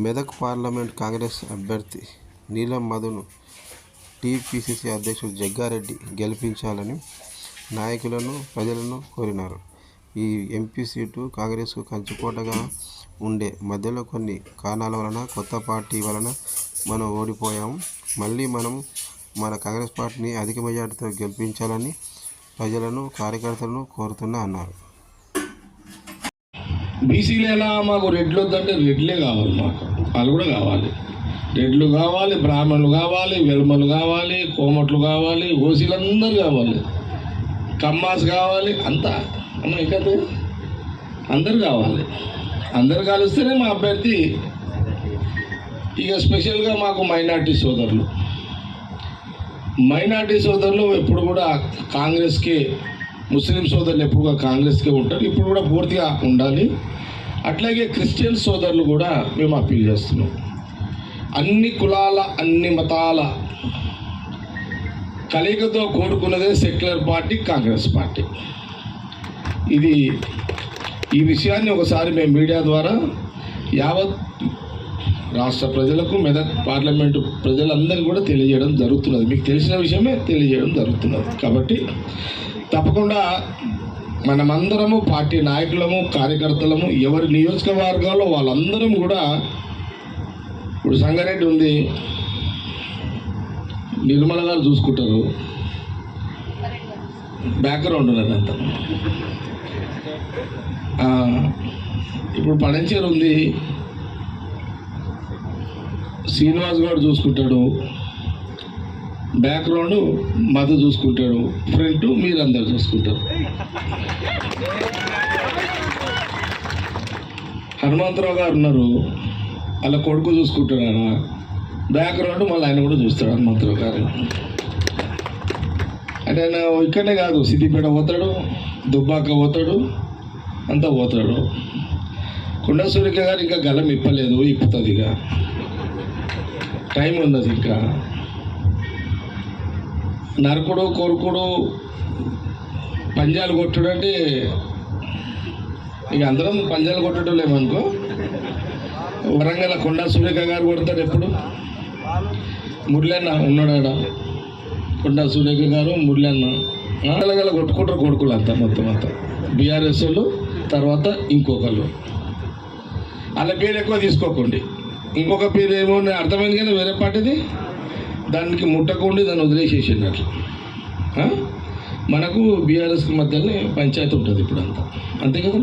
Medak parliament Congress అభ్యర్థి నీలం మధును TPCC అధ్యక్షుడు జగ్గారెడ్డి గెలిపించాలని నాయకులను, ప్రజలను కోరినారు. ఈ ఎంపీ సీటు కాంగ్రెస్కు కంచుకోటగా ఉండే మధ్యలో కొన్ని కారణాల వలన, కొత్త పార్టీ వలన మనం ఓడిపోయాము. మళ్ళీ మనం మన కాంగ్రెస్ పార్టీని అధిక మెజార్టీతో గెలిపించాలని ప్రజలను, కార్యకర్తలను కోరుతున్నా అన్నారు. బీసీలు ఎలా మాకు రెడ్లు వద్దంటే రెడ్లే కావాలి, మాకు వాళ్ళు కూడా కావాలి. రెడ్లు కావాలి, బ్రాహ్మణులు కావాలి, వెల్మలు కావాలి, కోమట్లు కావాలి, ఓసీలందరూ కావాలి, కమ్మాస్ కావాలి, అంతా అమ్మ ఇంకా అందరు కావాలి. అందరు కలిస్తేనే మా అభ్యర్థి. ఇక స్పెషల్గా మాకు మైనార్టీ సోదరులు ఎప్పుడు కూడా కాంగ్రెస్కే, ముస్లిం సోదరులు ఎప్పుడుగా కాంగ్రెస్కే ఉంటారు, ఇప్పుడు కూడా పూర్తిగా ఉండాలి. అట్లాగే క్రిస్టియన్ సోదరులు కూడా మేము అప్పీల్ చేస్తున్నాం. అన్ని కులాల, అన్ని మతాల కలయికతో కోరుకున్నదే సెక్యులర్ పార్టీ కాంగ్రెస్ పార్టీ. ఈ విషయాన్ని ఒకసారి మేము మీడియా ద్వారా యావత్ రాష్ట్ర ప్రజలకు, మెదక్ పార్లమెంటు ప్రజలందరికీ కూడా తెలియజేయడం జరుగుతున్నది. మీకు తెలిసిన విషయమే తెలియజేయడం జరుగుతున్నది. కాబట్టి తప్పకుండా మనమందరము, పార్టీ నాయకులము, కార్యకర్తలము, ఎవరి నియోజకవర్గాల్లో వాళ్ళందరం కూడా, ఇప్పుడు సంగారెడ్డి ఉంది, నిర్మల గారు చూసుకుంటారు, బ్యాక్గ్రౌండ్ ఉన్నది అంతా. ఇప్పుడు పడంచేరు ఉంది, శ్రీనివాస్ గారు చూసుకుంటాడు, బ్యాక్గ్రౌండ్ మధు చూసుకుంటాడు, ఫ్రంట్ మీరందరూ చూసుకుంటారు. హనుమంతరావు గారు ఉన్నారు, అలా కొడుకు చూసుకుంటాడు, ఆయన బ్యాక్గ్రౌండ్ మళ్ళీ ఆయన కూడా చూస్తాడు. హనుమంతరావు గారు అంటే ఆయన ఇక్కడనే కాదు, సిద్దిపేట పోతాడు, దుబ్బాక పోతాడు, అంతా పోతాడు. కొండా సూరిక గారు ఇంకా గలం ఇప్పలేదు, ఇప్పుతుంది, ఇక టైం ఉన్నది. ఇంకా నరకుడు, కొరుకుడు, పంజాలు కొట్టుడు అంటే ఇక అందరం పంజాలు కొట్టడం లేమనుకో. వరంగల్ కొండా సూరిక గారు కొడతాడు ఎప్పుడు. మురళన్న ఉన్నాడాడ, కొండా సూరిక గారు, మురళన్న గల కొట్టుకుంటారు కొడుకులు అంతా, మొత్తం అంతా బీఆర్ఎస్ వాళ్ళు. తర్వాత ఇంకొకళ్ళు, అలా పేరు ఎక్కువ తీసుకోకండి. ఇంకొక పేరు ఏమో అర్థమైంది కదా, వేరే పార్టీది, దానికి ముట్టకుండా దాన్ని వదిలేసేసింది. అట్లా మనకు బీఆర్ఎస్కి మధ్యనే పంచాయతీ ఉంటుంది ఇప్పుడు అంతా, అంతే కదా.